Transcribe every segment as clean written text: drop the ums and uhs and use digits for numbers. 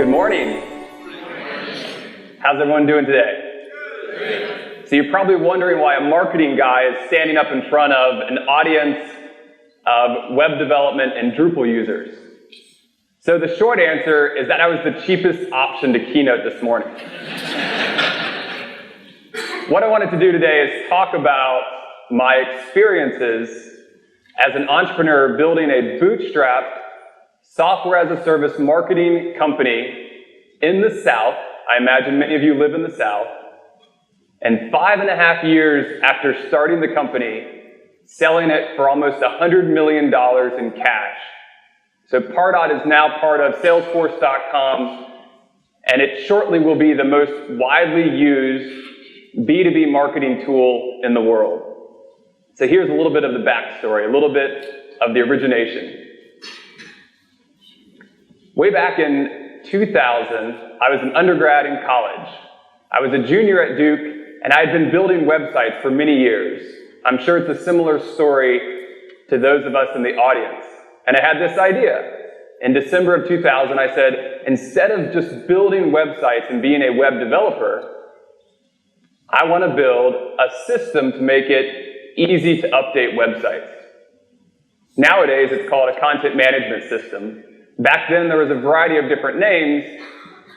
Good morning. How's everyone doing today? So you're probably wondering why a marketing guy is standing up in front of an audience of web development and Drupal users. So the short answer is that I was the cheapest option to keynote this morning. What I wanted to do today is talk about my experiences as an entrepreneur building a bootstrapped software-as-a-service marketing company in the South. I imagine many of you live in the South. And 5.5 years after starting the company, selling it for almost $100 million in cash. So Pardot is now part of Salesforce.com, and it shortly will be the most widely used B2B marketing tool in the world. So here's a little bit of the backstory, a little bit of the origination. Way back in 2000, I was an undergrad in college. I was a junior at Duke, and I had been building websites for many years. I'm sure it's a similar story to those of us in the audience. And I had this idea. In December of 2000, I said, instead of just building websites and being a web developer, I want to build a system to make it easy to update websites. Nowadays, it's called a content management system. Back then, there was a variety of different names,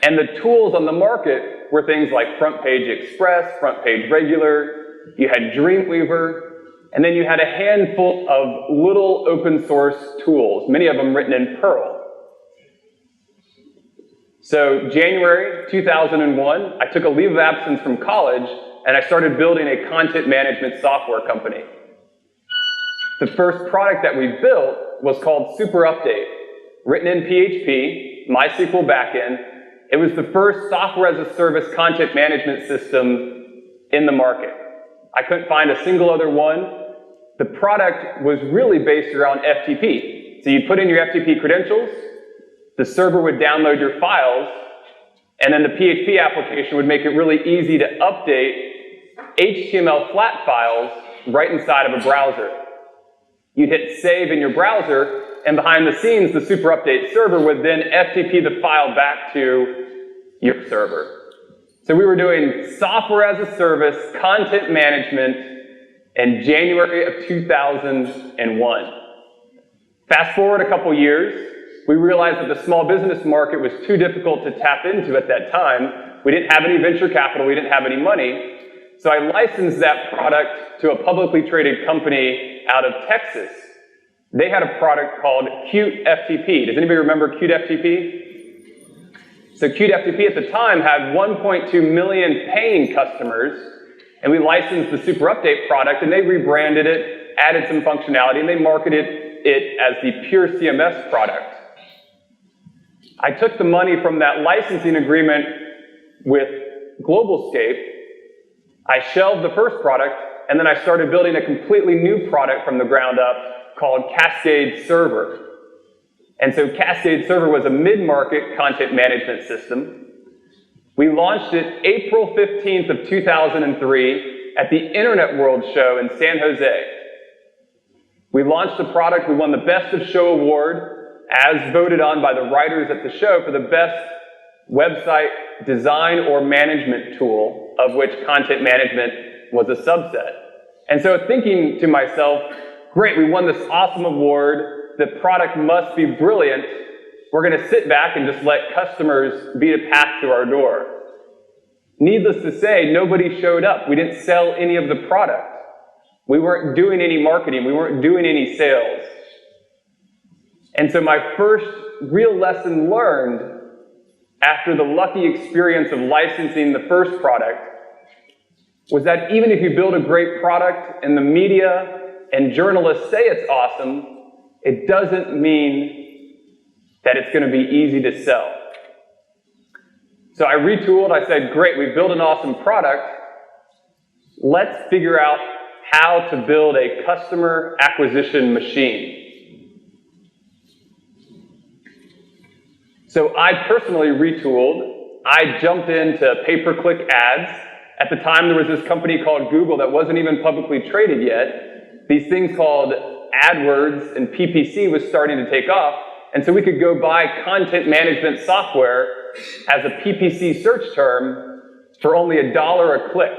and the tools on the market were things like Front Page Express, Front Page Regular, you had Dreamweaver, and then you had a handful of little open source tools, many of them written in Perl. So January 2001, I took a leave of absence from college, and I started building a content management software company. The first product that we built was called Super Update, written in PHP, MySQL backend. It was the first software-as-a-service content management system in the market. I couldn't find a single other one. The product was really based around FTP. So you'd put in your FTP credentials, the server would download your files, and then the PHP application would make it really easy to update HTML flat files right inside of a browser. You'd hit save in your browser, and behind the scenes, the Super Update server would then FTP the file back to your server. So we were doing software-as-a-service content management in January of 2001. Fast forward a couple years, we realized that the small business market was too difficult to tap into at that time. We didn't have any venture capital, we didn't have any money. So I licensed that product to a publicly traded company out of Texas. They had a product called Qt FTP. Does anybody remember Qt FTP? So Qt FTP at the time had 1.2 million paying customers, and we licensed the Super Update product, and they rebranded it, added some functionality, and they marketed it as the pure CMS product. I took the money from that licensing agreement with GlobalScape, I shelved the first product, and then I started building a completely new product from the ground up called Cascade Server. And so Cascade Server was a mid-market content management system. We launched it April 15th of 2003 at the Internet World Show in San Jose. We launched the product, we won the Best of Show award, as voted on by the writers at the show for the best website design or management tool, of which content management was a subset. And so thinking to myself, great, we won this awesome award, the product must be brilliant, we're going to sit back and just let customers beat a path to our door. Needless to say, nobody showed up. We didn't sell any of the product. We weren't doing any marketing. We weren't doing any sales. And so my first real lesson learned after the lucky experience of licensing the first product was that even if you build a great product and the media and journalists say it's awesome, it doesn't mean that it's going to be easy to sell. So I retooled. I said, great, we've built an awesome product. Let's figure out how to build a customer acquisition machine. So I personally retooled. I jumped into pay-per-click ads. At the time, there was this company called Google that wasn't even publicly traded yet. These things called AdWords and PPC was starting to take off. And so we could go buy content management software as a PPC search term for only $1 a click.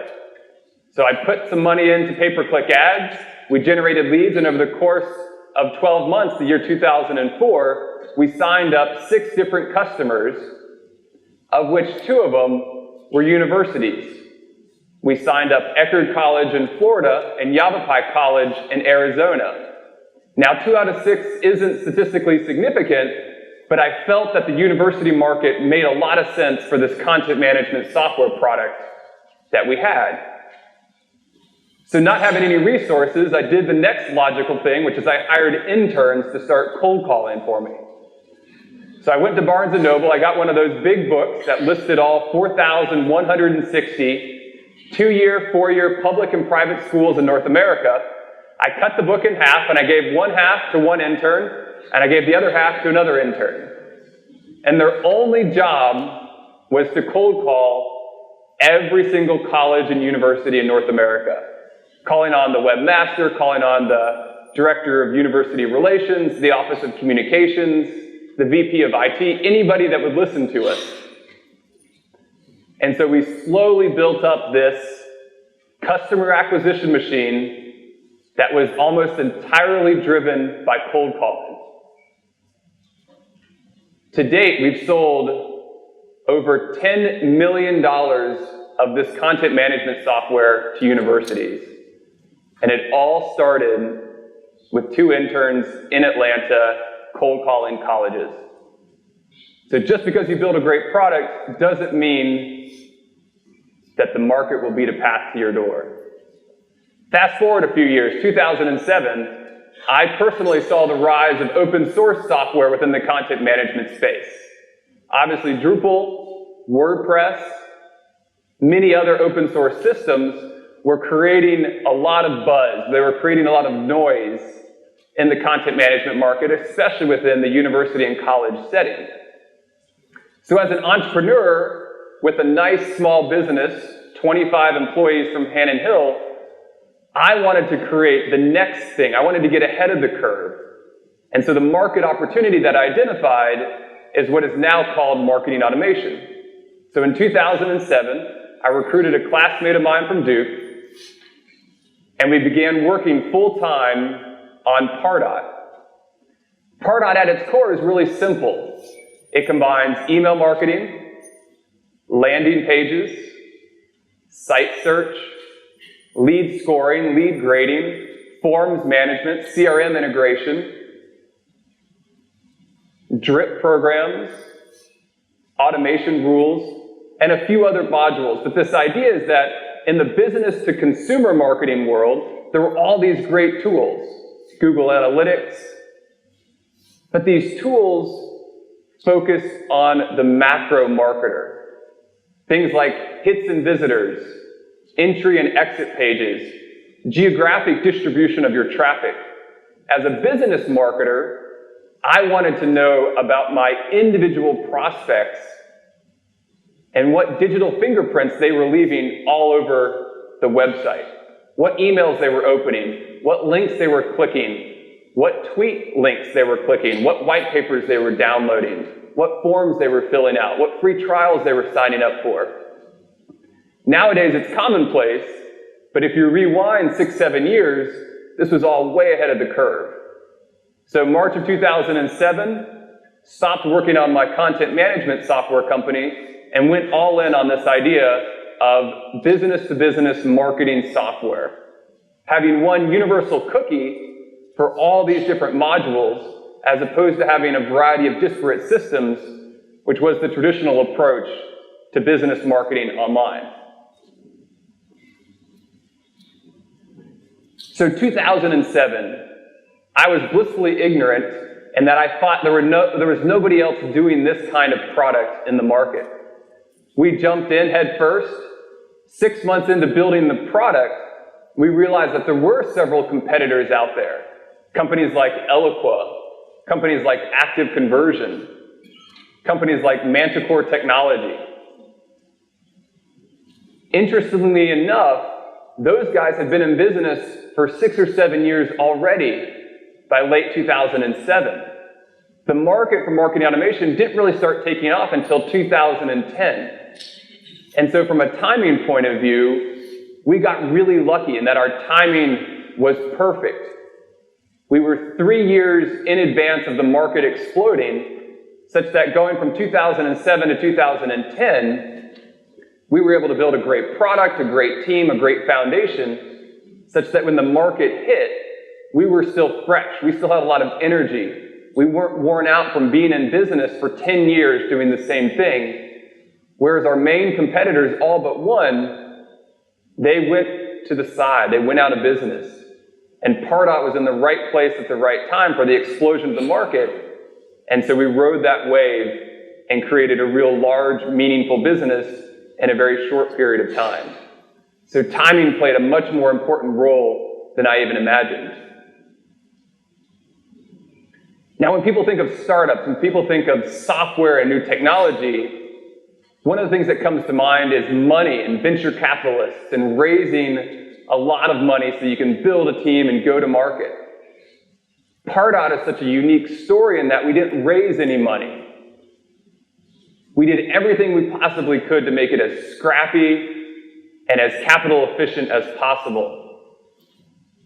So I put some money into pay-per-click ads, we generated leads, and over the course of 12 months, the year 2004, we signed up 6 different customers, of which 2 of them were universities. We signed up Eckerd College in Florida and Yavapai College in Arizona. Now, 2 out of 6 isn't statistically significant, but I felt that the university market made a lot of sense for this content management software product that we had. So not having any resources, I did the next logical thing, which is I hired interns to start cold calling for me. So I went to Barnes & Noble, I got one of those big books that listed all 4,160 2-year, 4-year public and private schools in North America. I cut the book in half, and I gave one half to one intern, and I gave the other half to another intern. And their only job was to cold call every single college and university in North America, calling on the webmaster, calling on the director of university relations, the office of communications, the VP of IT, anybody that would listen to us. And so we slowly built up this customer acquisition machine that was almost entirely driven by cold calling. To date, we've sold over $10 million of this content management software to universities. And it all started with 2 interns in Atlanta cold calling colleges. So just because you build a great product doesn't mean that the market will beat a path to your door. Fast forward a few years, 2007, I personally saw the rise of open source software within the content management space. Obviously Drupal, WordPress, many other open source systems were creating a lot of buzz. They were creating a lot of noise in the content management market, especially within the university and college setting. So as an entrepreneur with a nice small business, 25 employees from Hannon Hill, I wanted to create the next thing. I wanted to get ahead of the curve. And so the market opportunity that I identified is what is now called marketing automation. So in 2007, I recruited a classmate of mine from Duke, and we began working full-time on Pardot. Pardot at its core is really simple. It combines email marketing, landing pages, site search, lead scoring, lead grading, forms management, CRM integration, drip programs, automation rules, and a few other modules. But this idea is that in the business to consumer marketing world, there were all these great tools, Google Analytics, but these tools focus on the macro marketer. Things like hits and visitors, entry and exit pages, geographic distribution of your traffic. As a business marketer, I wanted to know about my individual prospects and what digital fingerprints they were leaving all over the website, what emails they were opening, what links they were clicking, what tweet links they were clicking, what white papers they were downloading, what forms they were filling out, what free trials they were signing up for. Nowadays, it's commonplace, but if you rewind 6-7 years, this was all way ahead of the curve. So March of 2007, stopped working on my content management software company and went all in on this idea of business-to-business marketing software. Having one universal cookie for all these different modules, as opposed to having a variety of disparate systems, which was the traditional approach to business marketing online. So 2007, I was blissfully ignorant in that I thought there was nobody else doing this kind of product in the market. We jumped in head first. 6 months into building the product, we realized that there were several competitors out there. Companies like Eloqua, companies like Active Conversion, companies like Manticore Technology. Interestingly enough, those guys had been in business for 6 or 7 years already by late 2007. The market for marketing automation didn't really start taking off until 2010. And so from a timing point of view, we got really lucky in that our timing was perfect. We were 3 years in advance of the market exploding, such that going from 2007 to 2010, we were able to build a great product, a great team, a great foundation, such that when the market hit, we were still fresh. We still had a lot of energy. We weren't worn out from being in business for 10 years doing the same thing, whereas our main competitors, all but one, they went to the side. They went out of business. And Pardot was in the right place at the right time for the explosion of the market. And so we rode that wave and created a real large, meaningful business in a very short period of time. So timing played a much more important role than I even imagined. Now, when people think of startups, when people think of software and new technology, one of the things that comes to mind is money and venture capitalists and raising a lot of money so you can build a team and go to market. Pardot is such a unique story in that we didn't raise any money. We did everything we possibly could to make it as scrappy and as capital efficient as possible.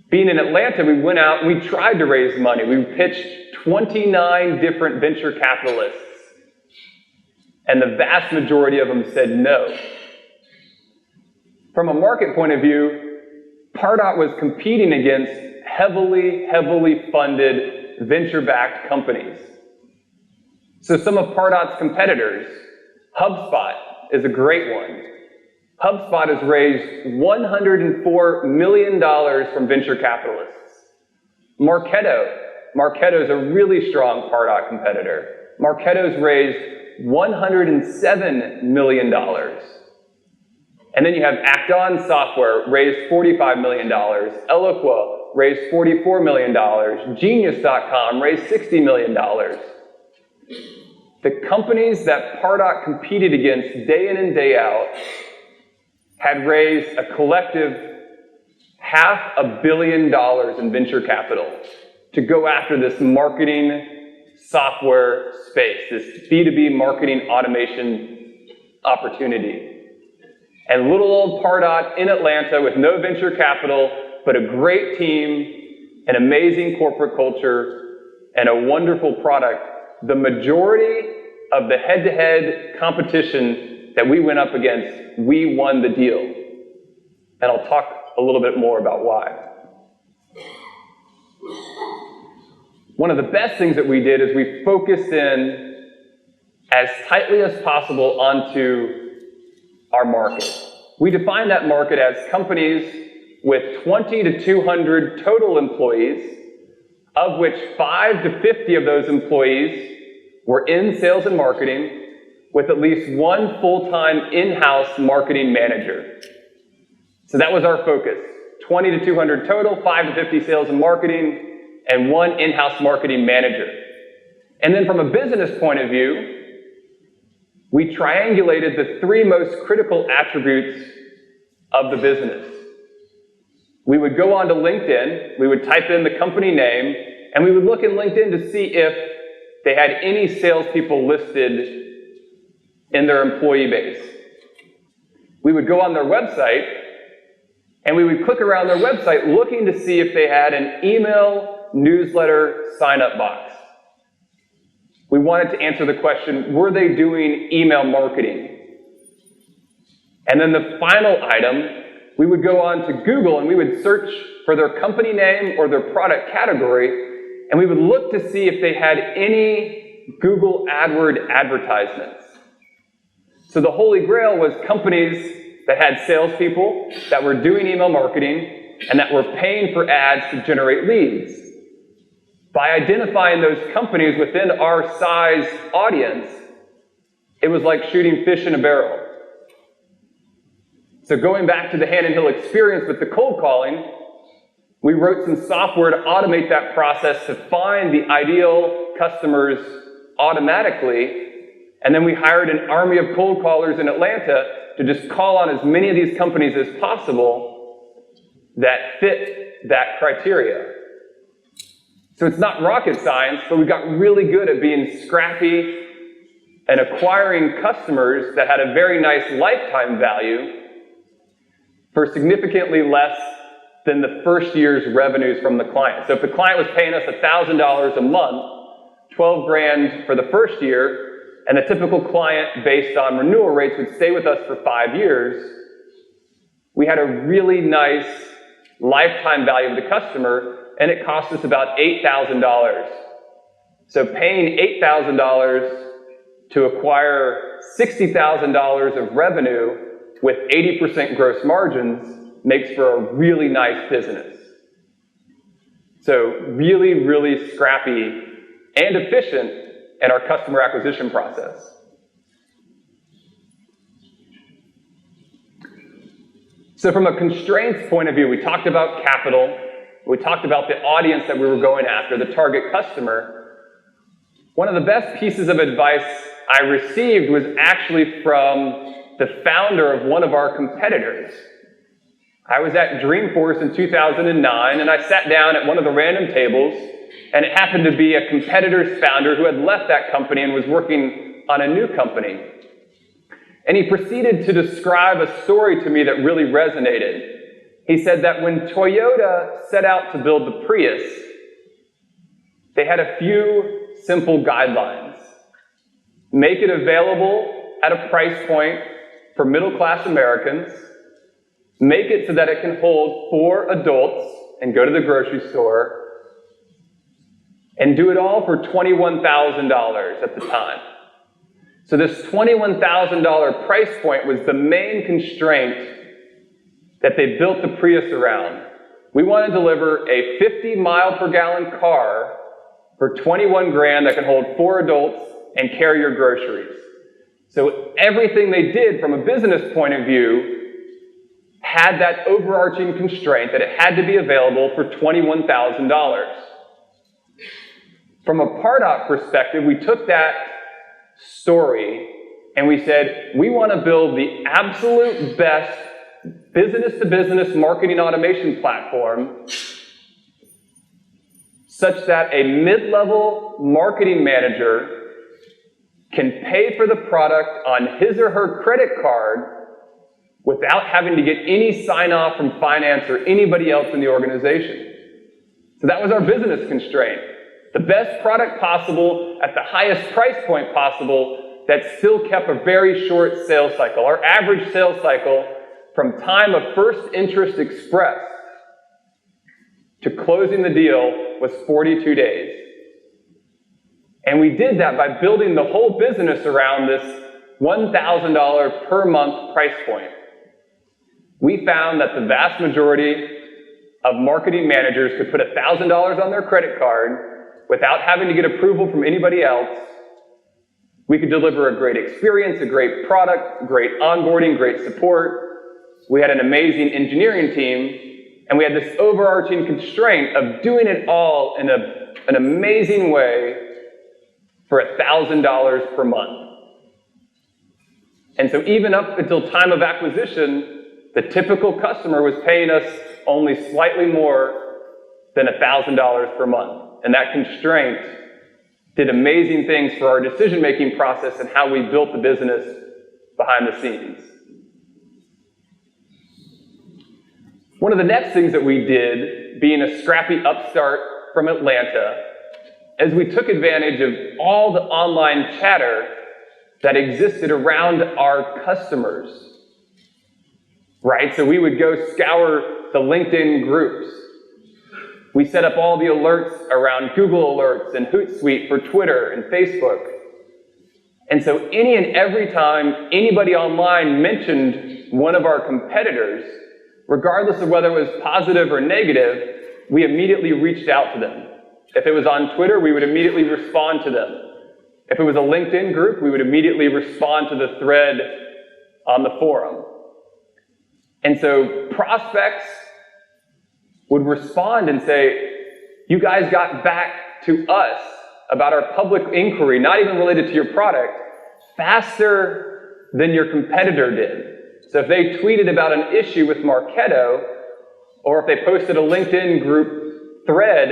Being in Atlanta, we went out and we tried to raise money. We pitched 29 different venture capitalists, and the vast majority of them said no. From a market point of view, Pardot was competing against heavily funded venture-backed companies. So some of Pardot's competitors, HubSpot is a great one. HubSpot has raised $104 million from venture capitalists. Marketo is a really strong Pardot competitor. Marketo's raised $107 million. And then you have Act-On Software, raised $45 million. Eloqua raised $44 million. Genius.com raised $60 million. The companies that Pardot competed against day in and day out had raised a collective $500 million in venture capital to go after this marketing software space, this B2B marketing automation opportunity. And little old Pardot in Atlanta with no venture capital, but a great team, an amazing corporate culture, and a wonderful product. The majority of the head-to-head competition that we went up against, we won the deal. And I'll talk a little bit more about why. One of the best things that we did is we focused in as tightly as possible onto our market. We define that market as companies with 20 to 200 total employees, of which 5 to 50 of those employees were in sales and marketing, with at least one full-time in-house marketing manager. So that was our focus. 20 to 200 total, 5 to 50 sales and marketing, and one in-house marketing manager. And then from a business point of view, we triangulated the 3 most critical attributes of the business. We would go onto LinkedIn, we would type in the company name, and we would look in LinkedIn to see if they had any salespeople listed in their employee base. We would go on their website, and we would click around their website looking to see if they had an email newsletter sign-up box. We wanted to answer the question, were they doing email marketing? And then the final item, we would go on to Google and we would search for their company name or their product category, and we would look to see if they had any Google AdWords advertisements. So the holy grail was companies that had salespeople that were doing email marketing and that were paying for ads to generate leads. By identifying those companies within our size audience, it was like shooting fish in a barrel. So going back to the Hand and Hill experience with the cold calling, we wrote some software to automate that process to find the ideal customers automatically, and then we hired an army of cold callers in Atlanta to just call on as many of these companies as possible that fit that criteria. So it's not rocket science, but we got really good at being scrappy and acquiring customers that had a very nice lifetime value for significantly less than the first year's revenues from the client. So if the client was paying us $1,000 a month, 12 grand for the first year, and the typical client based on renewal rates would stay with us for 5 years, we had a really nice lifetime value of the customer, and it cost us about $8,000. So paying $8,000 to acquire $60,000 of revenue with 80% gross margins makes for a really nice business. So really, really scrappy and efficient in our customer acquisition process. So from a constraints point of view, we talked about capital, we talked about the audience that we were going after, the target customer. One of the best pieces of advice I received was actually from the founder of one of our competitors. I was at Dreamforce in 2009, and I sat down at one of the random tables, and it happened to be a competitor's founder who had left that company and was working on a new company. And he proceeded to describe a story to me that really resonated. He said that when Toyota set out to build the Prius, they had a few simple guidelines. Make it available at a price point for middle-class Americans. Make it so that it can hold 4 adults and go to the grocery store. And do it all for $21,000 at the time. So this $21,000 price point was the main constraint that they built the Prius around. We want to deliver a 50 mile per gallon car for 21 grand that can hold 4 adults and carry your groceries. So everything they did from a business point of view had that overarching constraint that it had to be available for $21,000. From a Pardot perspective, we took that story and we said, we want to build the absolute best business-to-business marketing automation platform such that a mid-level marketing manager can pay for the product on his or her credit card without having to get any sign-off from finance or anybody else in the organization. So that was our business constraint. The best product possible at the highest price point possible that still kept a very short sales cycle. Our average sales cycle from time of first interest expressed to closing the deal was 42 days. And we did that by building the whole business around this $1,000 per month price point. We found that the vast majority of marketing managers could put $1,000 on their credit card without having to get approval from anybody else. We could deliver a great experience, a great product, great onboarding, great support. We had an amazing engineering team, and we had this overarching constraint of doing it all in an amazing way for $1,000 per month. And so even up until time of acquisition, the typical customer was paying us only slightly more than $1,000 per month. And that constraint did amazing things for our decision-making process and how we built the business behind the scenes. One of the next things that we did, being a scrappy upstart from Atlanta, is we took advantage of all the online chatter that existed around our customers. Right? So we would go scour the LinkedIn groups. We set up all the alerts around Google Alerts and Hootsuite for Twitter and Facebook. And so any and every time anybody online mentioned one of our competitors, regardless of whether it was positive or negative, we immediately reached out to them. If it was on Twitter, we would immediately respond to them. If it was a LinkedIn group, we would immediately respond to the thread on the forum. And so prospects would respond and say, you guys got back to us about our public inquiry, not even related to your product, faster than your competitor did. So if they tweeted about an issue with Marketo, or if they posted a LinkedIn group thread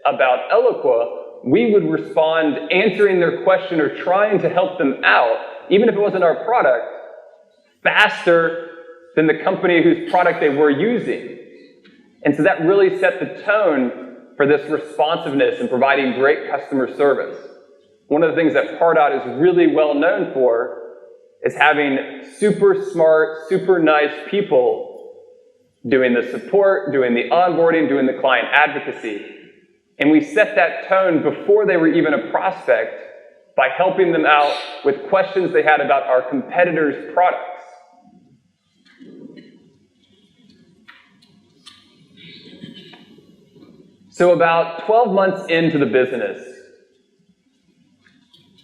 about Eloqua, we would respond answering their question or trying to help them out, even if it wasn't our product, faster than the company whose product they were using. And so that really set the tone for this responsiveness and providing great customer service. One of the things that Pardot is really well known for is having super smart, super nice people doing the support, doing the onboarding, doing the client advocacy. And we set that tone before they were even a prospect by helping them out with questions they had about our competitors' products. So about 12 months into the business,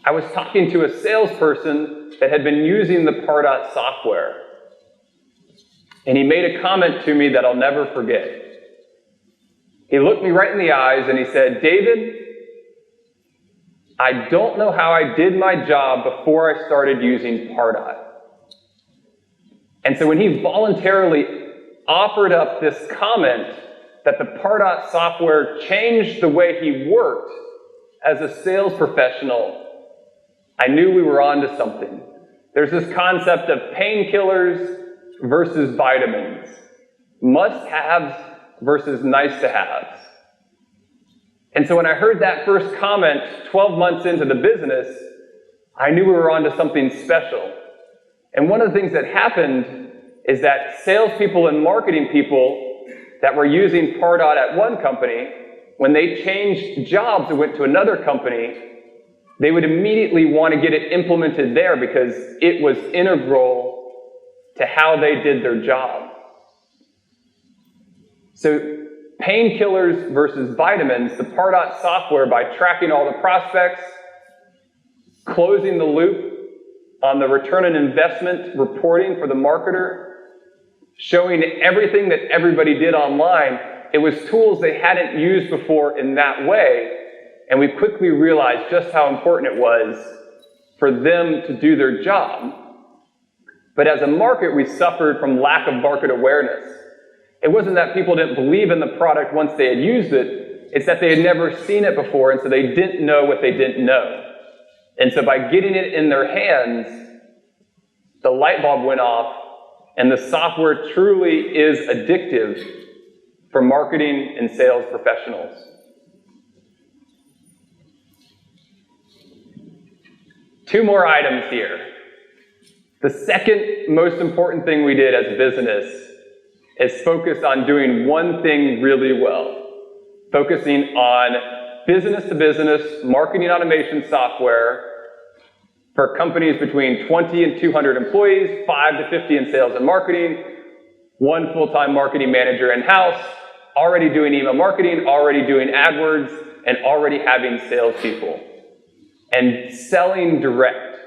I was talking to a salesperson that had been using the Pardot software. And he made a comment to me that I'll never forget. He looked me right in the eyes and he said, "David, I don't know how I did my job before I started using Pardot." And so when he voluntarily offered up this comment that the Pardot software changed the way he worked as a sales professional, I knew we were onto something. There's this concept of painkillers versus vitamins, must-haves versus nice-to-haves. And so when I heard that first comment 12 months into the business, I knew we were onto something special. And one of the things that happened is that salespeople and marketing people that were using Pardot at one company, when they changed jobs and went to another company, they would immediately want to get it implemented there because it was integral to how they did their job. So painkillers versus vitamins, the Pardot software, by tracking all the prospects, closing the loop on the return on investment reporting for the marketer, showing everything that everybody did online, it was tools they hadn't used before in that way. And we quickly realized just how important it was for them to do their job. But as a market, we suffered from lack of market awareness. It wasn't that people didn't believe in the product once they had used it, it's that they had never seen it before, and so they didn't know what they didn't know. And so by getting it in their hands, the light bulb went off, and the software truly is addictive for marketing and sales professionals. Two more items here. The second most important thing we did as a business is focus on doing one thing really well. Focusing on business-to-business marketing automation software for companies between 20 and 200 employees, 5 to 50 in sales and marketing, 1 full-time marketing manager in-house, already doing email marketing, already doing AdWords, and already having salespeople. And selling direct.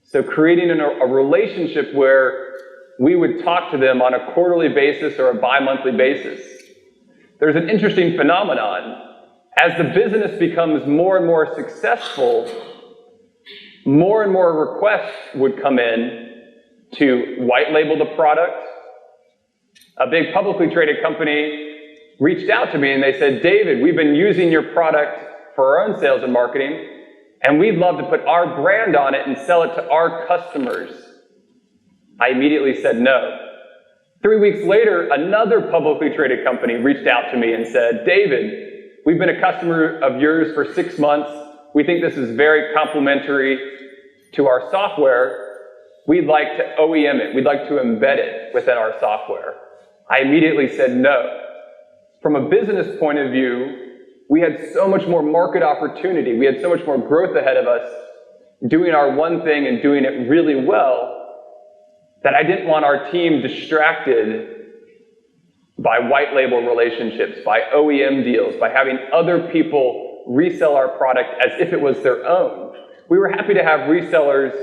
So creating a relationship where we would talk to them on a quarterly basis or a bi-monthly basis. There's an interesting phenomenon. As the business becomes more and more successful, more and more requests would come in to white label the product. A big publicly traded company reached out to me and they said, "David, we've been using your product for our own sales and marketing, and we'd love to put our brand on it and sell it to our customers." I immediately said no. 3 weeks later, another publicly traded company reached out to me and said, "David, we've been a customer of yours for 6 months. We think this is very complementary to our software. We'd like to OEM it. We'd like to embed it within our software." I immediately said no. From a business point of view, we had so much more market opportunity. We had so much more growth ahead of us doing our one thing and doing it really well that I didn't want our team distracted by white label relationships, by OEM deals, by having other people resell our product as if it was their own. We were happy to have resellers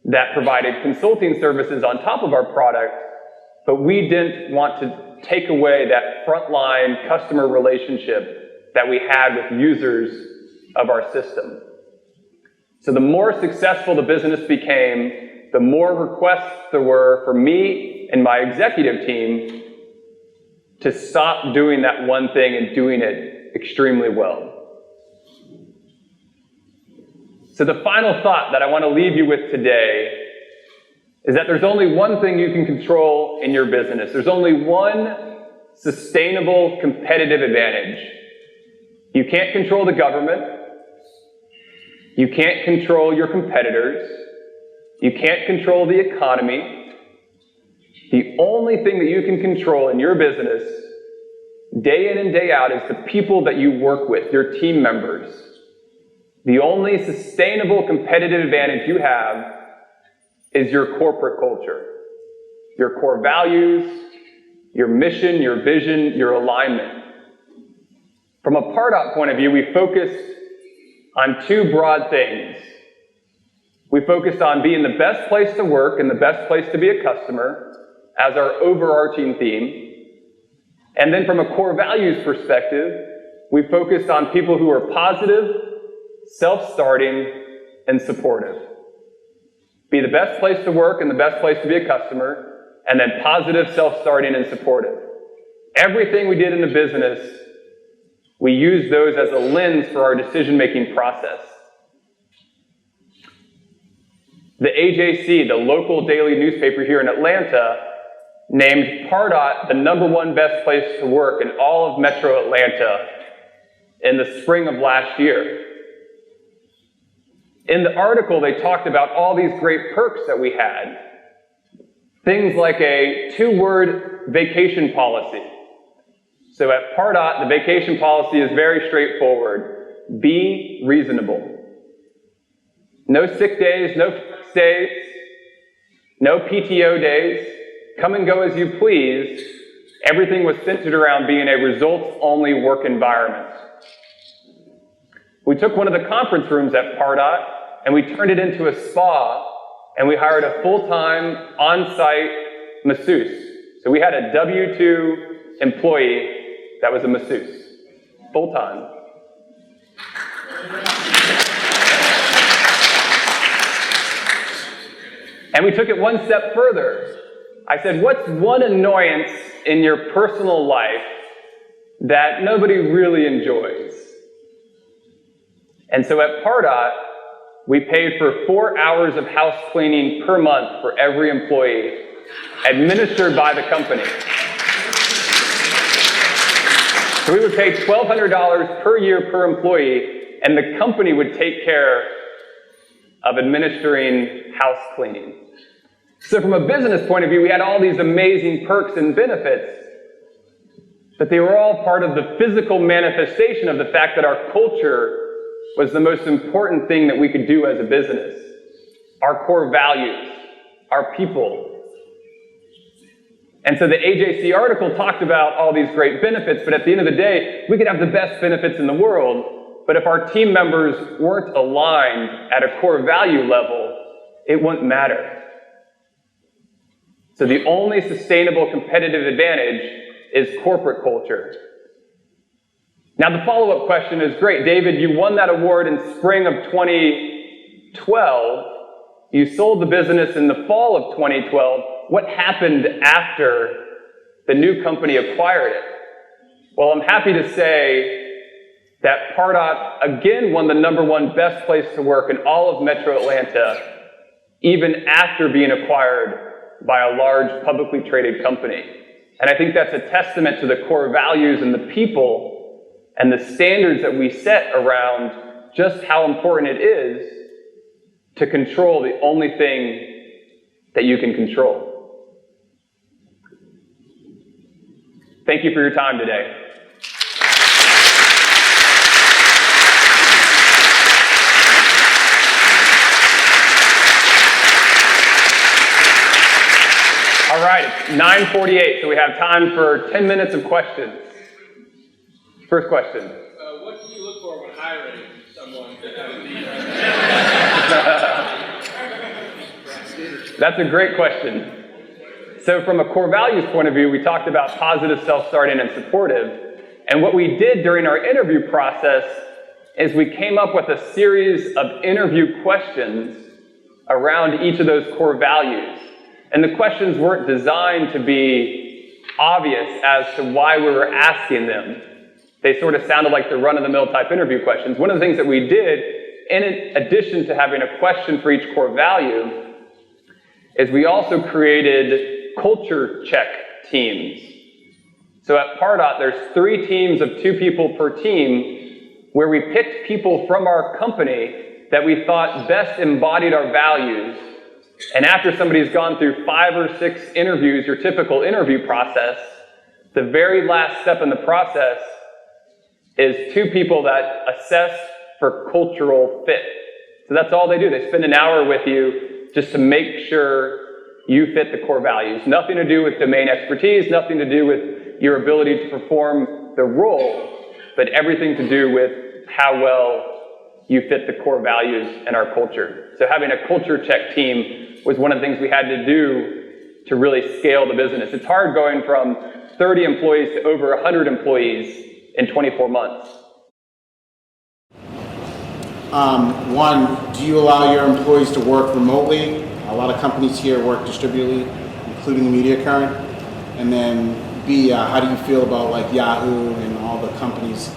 that provided consulting services on top of our product, but we didn't want to take away that frontline customer relationship that we had with users of our system. So the more successful the business became, the more requests there were for me and my executive team to stop doing that one thing and doing it extremely well. So the final thought that I want to leave you with today is that there's only one thing you can control in your business. There's only one sustainable competitive advantage. You can't control the government. You can't control your competitors. You can't control the economy. The only thing that you can control in your business, day in and day out, is the people that you work with, your team members. The only sustainable competitive advantage you have is your corporate culture, your core values, your mission, your vision, your alignment. From a Pardot point of view, we focused on two broad things. We focused on being the best place to work and the best place to be a customer as our overarching theme. And then from a core values perspective, we focused on people who are positive, self-starting, and supportive. Be the best place to work and the best place to be a customer, and then positive, self-starting, and supportive. Everything we did in the business, we used those as a lens for our decision-making process. The AJC, the local daily newspaper here in Atlanta, named Pardot the #1 best place to work in all of Metro Atlanta in the spring of last year. In the article, they talked about all these great perks that we had. Things like a 2-word vacation policy. So at Pardot, the vacation policy is very straightforward. Be reasonable. No sick days, no flex days, no PTO days. Come and go as you please. Everything was centered around being a results-only work environment. We took one of the conference rooms at Pardot and we turned it into a spa, and we hired a full-time on-site masseuse. So we had a W-2 employee that was a masseuse, full-time. And we took it one step further. I said, what's one annoyance in your personal life that nobody really enjoys? And so at Pardot, we paid for 4 hours of house cleaning per month for every employee, administered by the company. So we would pay $1,200 per year per employee, and the company would take care of administering house cleaning. So from a business point of view, we had all these amazing perks and benefits, but they were all part of the physical manifestation of the fact that our culture was the most important thing that we could do as a business. Our core values, our people. And so the AJC article talked about all these great benefits, but at the end of the day, we could have the best benefits in the world, but if our team members weren't aligned at a core value level, it wouldn't matter. So the only sustainable competitive advantage is corporate culture. Now the follow-up question is, great, David, you won that award in spring of 2012. You sold the business in the fall of 2012. What happened after the new company acquired it? Well, I'm happy to say that Pardot again won the #1 best place to work in all of Metro Atlanta, even after being acquired by a large publicly traded company. And I think that's a testament to the core values and the people and the standards that we set around just how important it is to control the only thing that you can control. Thank you for your time today. All right, it's 9:48, so we have time for 10 minutes of questions. First question. What do you look for when hiring someone to have a lead? That's a great question. So from a core values point of view, we talked about positive, self-starting, and supportive. And what we did during our interview process is we came up with a series of interview questions around each of those core values. And the questions weren't designed to be obvious as to why we were asking them. They sort of sounded like the run-of-the-mill type interview questions. One of the things that we did, in addition to having a question for each core value, is we also created culture check teams. So at Pardot, there's 3 teams of 2 people per team where we picked people from our company that we thought best embodied our values. And after somebody's gone through 5 or 6 interviews, your typical interview process, the very last step in the process is 2 people that assess for cultural fit. So that's all they do. They spend an hour with you just to make sure you fit the core values. Nothing to do with domain expertise, nothing to do with your ability to perform the role, but everything to do with how well you fit the core values and our culture. So having a culture check team was one of the things we had to do to really scale the business. It's hard going from 30 employees to over 100 employees in 24 months. One, do you allow your employees to work remotely? A lot of companies here work distributed, including Media Current. And then B, how do you feel about like Yahoo and all the companies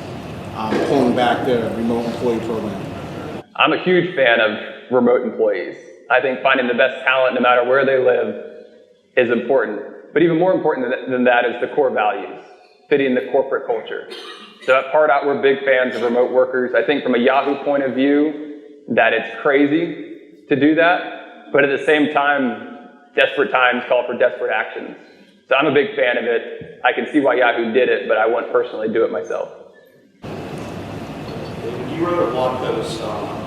pulling back their remote employee program? I'm a huge fan of remote employees. I think finding the best talent, no matter where they live, is important. But even more important than that is the core values, fitting the corporate culture. So at Pardot, we're big fans of remote workers. I think from a Yahoo point of view, that it's crazy to do that. But at the same time, desperate times call for desperate actions. So I'm a big fan of it. I can see why Yahoo did it, but I won't personally do it myself. You wrote a blog post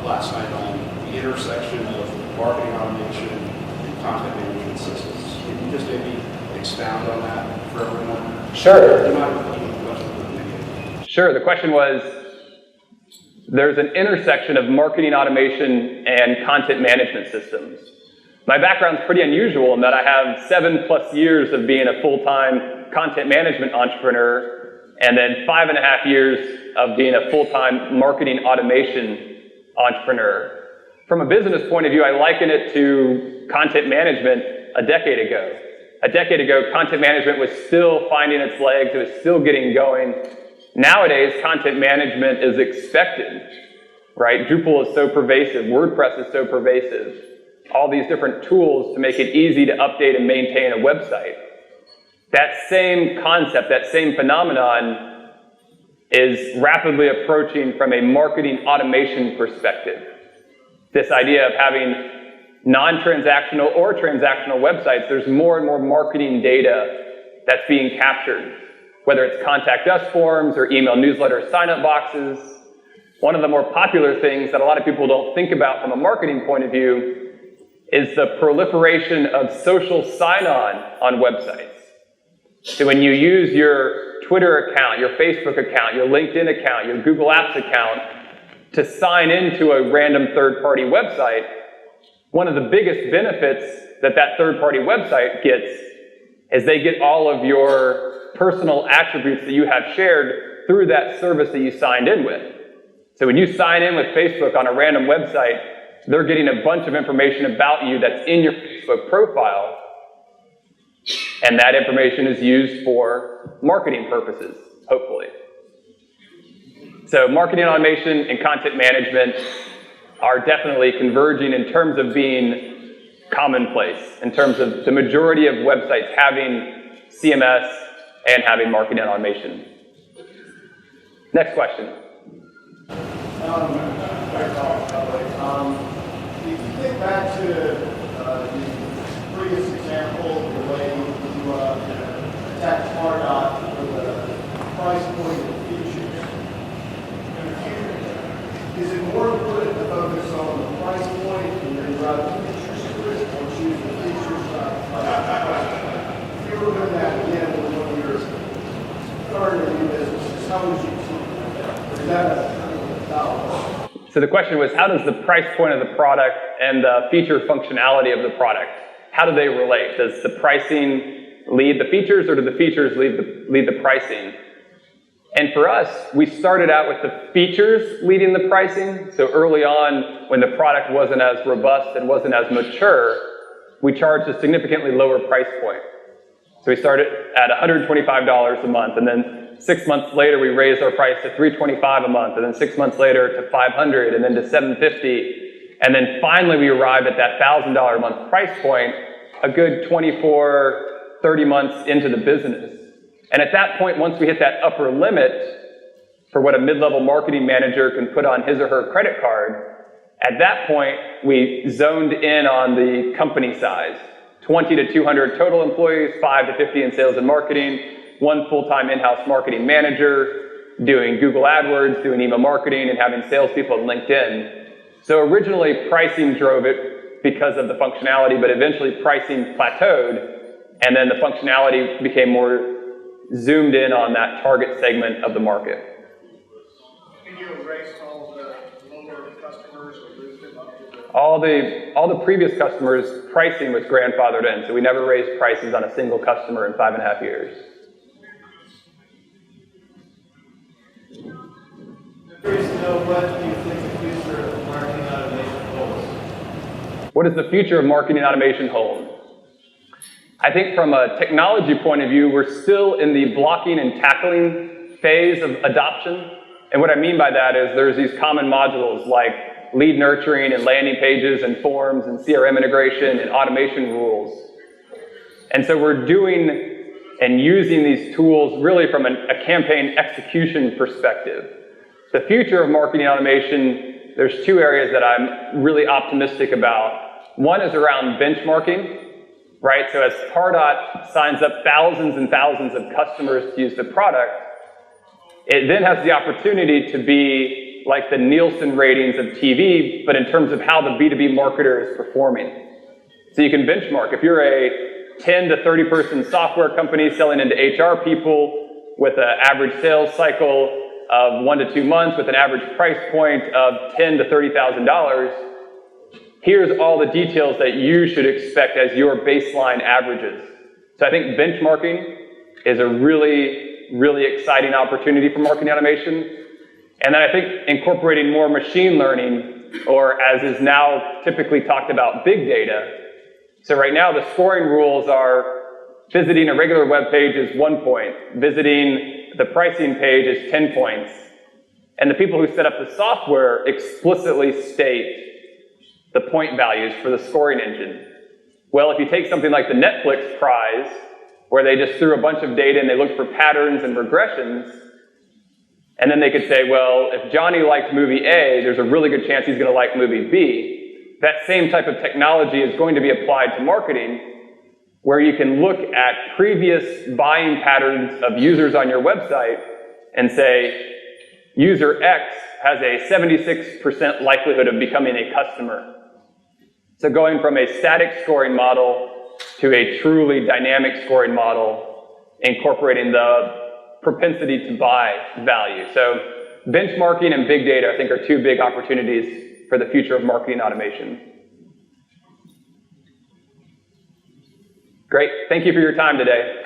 last night on the intersection of marketing automation and content management systems. Can you just maybe expound on that for everyone? Sure. Do you mind repeating the question? Sure. The question was, there's an intersection of marketing automation and content management systems. My background's pretty unusual in that I have 7+ years of being a full-time content management entrepreneur and then 5.5 years of being a full-time marketing automation entrepreneur. From a business point of view, I liken it to content management a decade ago. A decade ago, content management was still finding its legs, it was still getting going. Nowadays, content management is expected, right? Drupal is so pervasive, WordPress is so pervasive. All these different tools to make it easy to update and maintain a website. That same concept, that same phenomenon is rapidly approaching from a marketing automation perspective. This idea of having non-transactional or transactional websites, there's more and more marketing data that's being captured, whether it's contact us forms or email newsletter sign-up boxes. One of the more popular things that a lot of people don't think about from a marketing point of view is the proliferation of social sign-on on websites. So when you use your Twitter account, your Facebook account, your LinkedIn account, your Google Apps account to sign into a random third-party website, one of the biggest benefits that that third-party website gets is they get all of your personal attributes that you have shared through that service that you signed in with. So when you sign in with Facebook on a random website, they're getting a bunch of information about you that's in your Facebook profile, and that information is used for marketing purposes, hopefully. So marketing automation and content management are definitely converging in terms of being commonplace, in terms of the majority of websites having CMS and having marketing automation. Next question. If you think back to the previous example, the way you attacked Pardot with a price point and features, is it more important to focus on the price point and then drive the features to it, or choose the features if you were doing that again with one of your starting a new businesses, how would you keep that? Is that a dollar? So the question was, how does the price point of the product and the feature functionality of the product, how do they relate? Does the pricing lead the features, or do the features lead the pricing? And for us, we started out with the features leading the pricing. So early on, when the product wasn't as robust and wasn't as mature, we charged a significantly lower price point. So we started at $125 a month, and then 6 months later, we raised our price to $325 a month, and then 6 months later to $500, and then to $750. And then finally, we arrived at that $1,000 a month price point a good 24, 30 months into the business. And at that point, once we hit that upper limit for what a mid-level marketing manager can put on his or her credit card, at that point, we zoned in on the company size. 20 to 200 total employees, 5 to 50 in sales and marketing, 1 full-time in-house marketing manager, doing Google AdWords, doing email marketing, and having salespeople on LinkedIn. So originally, pricing drove it because of the functionality, but eventually pricing plateaued, and then the functionality became more zoomed in on that target segment of the market. Can you erase all the lower customers or lose them up to the... All the previous customers' pricing was grandfathered in, so we never raised prices on a single customer in 5.5 years. I'm curious to know, what do you think the future of marketing automation holds? What does the future of marketing automation hold? I think from a technology point of view, we're still in the blocking and tackling phase of adoption. And what I mean by that is there's these common modules like lead nurturing and landing pages and forms and CRM integration and automation rules. And so we're doing and using these tools really from a campaign execution perspective. The future of marketing automation, there's 2 areas that I'm really optimistic about. One is around benchmarking. Right, so as Pardot signs up thousands and thousands of customers to use the product, it then has the opportunity to be like the Nielsen ratings of TV, but in terms of how the B2B marketer is performing. So you can benchmark. If you're a 10 to 30 person software company selling into HR people with an average sales cycle of 1 to 2 months with an average price point of $10,000 to $30,000, here's all the details that you should expect as your baseline averages. So I think benchmarking is a really, really exciting opportunity for marketing automation. And then I think incorporating more machine learning, or as is now typically talked about, big data. So right now the scoring rules are visiting a regular web page is 1 point, visiting the pricing page is 10 points. And the people who set up the software explicitly state the point values for the scoring engine. Well, if you take something like the Netflix prize, where they just threw a bunch of data and they looked for patterns and regressions, and then they could say, well, if Johnny liked movie A, there's a really good chance he's going to like movie B. That same type of technology is going to be applied to marketing, where you can look at previous buying patterns of users on your website and say, user X has a 76% likelihood of becoming a customer. So going from a static scoring model to a truly dynamic scoring model, incorporating the propensity to buy value. So benchmarking and big data, I think, are 2 big opportunities for the future of marketing automation. Great. Thank you for your time today.